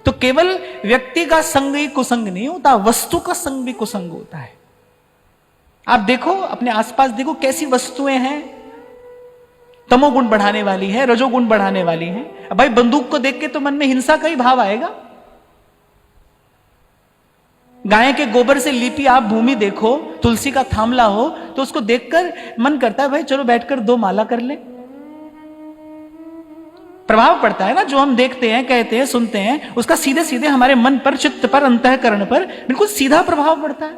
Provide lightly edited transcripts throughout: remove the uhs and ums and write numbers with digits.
तो केवल व्यक्ति का संग ही कुसंग नहीं होता, वस्तु का संग भी कुसंग होता है। आप देखो, अपने आसपास देखो कैसी वस्तुएं हैं तमोगुण बढ़ाने वाली है, रजोगुण बढ़ाने वाली है। अब भाई बंदूक को देख के तो मन में हिंसा का ही भाव आएगा। गाय के गोबर से लिपि आप भूमि देखो, तुलसी का थामला हो तो उसको देखकर मन करता है भाई चलो बैठकर 2 माला कर ले। प्रभाव पड़ता है ना, जो हम देखते हैं, कहते हैं, सुनते हैं, उसका सीधे सीधे हमारे मन पर, चित्त पर, अंतःकरण पर बिल्कुल सीधा प्रभाव पड़ता है।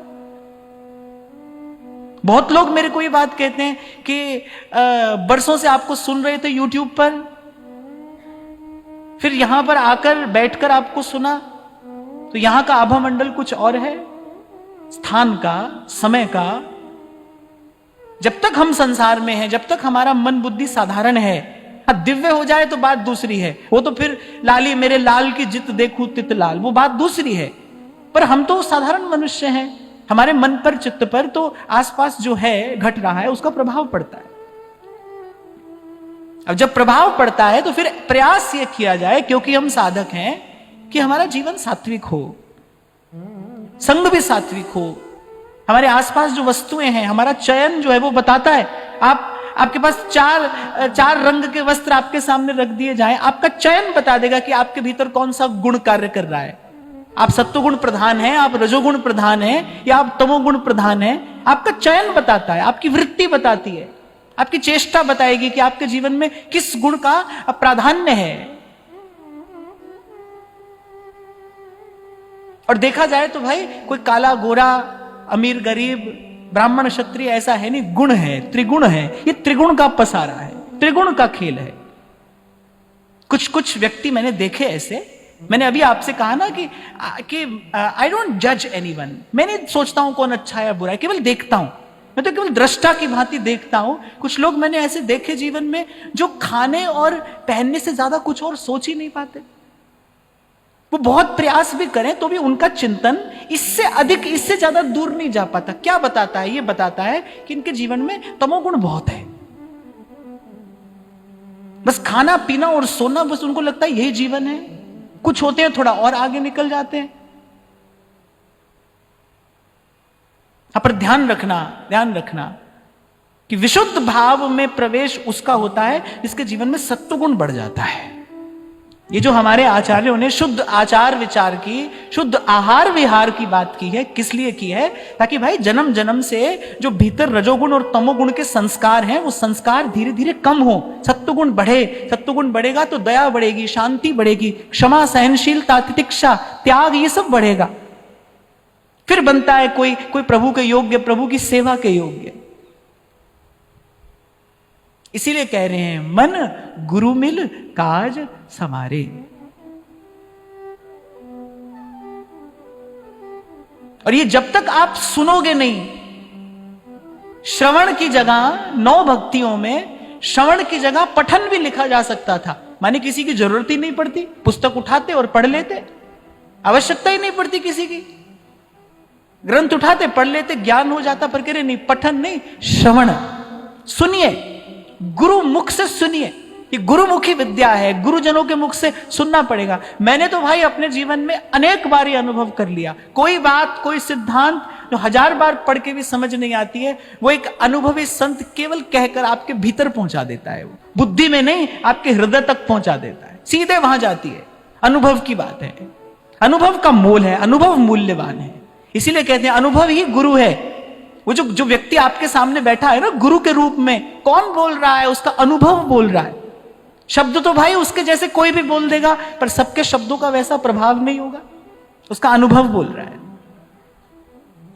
बहुत लोग मेरे को ये बात कहते हैं कि बरसों से आपको सुन रहे थे यूट्यूब पर, फिर यहां पर आकर बैठकर आपको सुना तो यहां का आभा मंडल कुछ और है, स्थान का, समय का। जब तक हम संसार में हैं, जब तक हमारा मन बुद्धि साधारण है, हाँ दिव्य हो जाए तो बात दूसरी है, वो तो फिर लाली मेरे लाल की जित देखूं तित लाल, वो बात दूसरी है। पर हम तो साधारण मनुष्य हैं, हमारे मन पर, चित्त पर तो आसपास जो है घट रहा है उसका प्रभाव पड़ता है। अब जब प्रभाव पड़ता है तो फिर प्रयास ये किया जाए, क्योंकि हम साधक हैं, कि हमारा जीवन सात्विक हो, संग भी सात्विक हो। हमारे आसपास जो वस्तुएं हैं, हमारा चयन जो है वो बताता है। आपके पास चार रंग के वस्त्र आपके सामने रख दिए जाएं, आपका चयन बता देगा कि आपके भीतर कौन सा गुण कार्य कर रहा है। आप सत्वगुण प्रधान हैं, आप रजोगुण प्रधान हैं, या आप तमोगुण प्रधान हैं। आपका चयन बताता है, आपकी वृत्ति बताती है, आपकी चेष्टा बताएगी कि आपके जीवन में किस गुण का प्राधान्य है। और देखा जाए तो भाई कोई काला गोरा, अमीर गरीब, ब्राह्मण क्षत्रिय ऐसा है नहीं, गुण है, त्रिगुण है। ये त्रिगुण का पसारा है, त्रिगुण का खेल है। कुछ व्यक्ति मैंने देखे ऐसे, मैंने अभी आपसे कहा ना कि आई डोंट जज एनीवन। मैं नहीं सोचता हूं कौन अच्छा है या बुरा है, केवल देखता हूं। मैं तो केवल दृष्टा की भांति देखता हूं। कुछ लोग मैंने ऐसे देखे जीवन में जो खाने और पहनने से ज्यादा कुछ और सोच ही नहीं पाते। वो बहुत प्रयास भी करें तो भी उनका चिंतन इससे अधिक, इससे ज्यादा दूर नहीं जा पाता। क्या बताता है? ये बताता है कि इनके जीवन में तमोगुण बहुत है। बस खाना पीना और सोना, बस उनको लगता है यही जीवन है। कुछ होते हैं थोड़ा और आगे निकल जाते हैं। पर ध्यान रखना कि विशुद्ध भाव में प्रवेश उसका होता है जिसके जीवन में सत्वगुण बढ़ जाता है। ये जो हमारे आचार्यों ने शुद्ध आचार विचार की, शुद्ध आहार विहार की बात की है, किस लिए की है? ताकि भाई जन्म जन्म से जो भीतर रजोगुण और तमोगुण के संस्कार हैं, वो संस्कार धीरे धीरे कम हो, सत्वगुण बढ़े। सत्वगुण बढ़ेगा तो दया बढ़ेगी, शांति बढ़ेगी, क्षमा, सहनशीलता, तितिक्षा, त्याग, ये सब बढ़ेगा। फिर बनता है कोई प्रभु के योग्य, प्रभु की सेवा के योग्य। इसीलिए कह रहे हैं मन गुरु मिल काज समारे। और ये जब तक आप सुनोगे नहीं, श्रवण की जगह 9 भक्तियों में श्रवण की जगह पठन भी लिखा जा सकता था। माने किसी की जरूरत ही नहीं पड़ती, पुस्तक उठाते और पढ़ लेते, आवश्यकता ही नहीं पड़ती किसी की। ग्रंथ उठाते पढ़ लेते, ज्ञान हो जाता। पर कह रहे नहीं, पठन नहीं, श्रवण। सुनिए, गुरु मुख से सुनिए। ये गुरुमुखी विद्या है, गुरुजनों के मुख से सुनना पड़ेगा। मैंने तो भाई अपने जीवन में अनेक बार ये अनुभव कर लिया। कोई बात, कोई सिद्धांत जो 1000 बार पढ़ के भी समझ नहीं आती है, वो एक अनुभवी संत केवल कहकर आपके भीतर पहुंचा देता है। वो बुद्धि में नहीं, आपके हृदय तक पहुंचा देता है, सीधे वहां जाती है। अनुभव की बात है, अनुभव का मोल है, अनुभव मूल्यवान है। इसीलिए कहते हैं अनुभव ही गुरु है। वो जो व्यक्ति आपके सामने बैठा है ना गुरु के रूप में, कौन बोल रहा है? उसका अनुभव बोल रहा है। शब्द तो भाई उसके जैसे कोई भी बोल देगा, पर सबके शब्दों का वैसा प्रभाव नहीं होगा। उसका अनुभव बोल रहा है।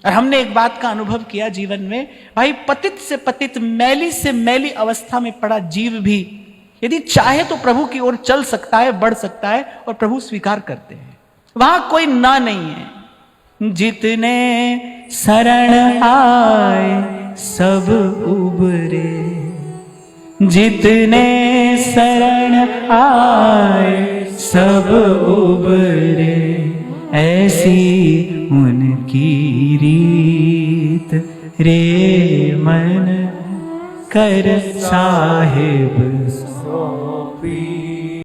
और हमने एक बात का अनुभव किया जीवन में, भाई पतित से पतित, मैली से मैली अवस्था में पड़ा जीव भी यदि चाहे तो प्रभु की ओर चल सकता है, बढ़ सकता है, और प्रभु स्वीकार करते हैं। वहां कोई ना नहीं है। जितने शरण आए सब उबरे, जितने शरण आए सब उबरे, ऐसी उनकी रीत रे मन कर साहिब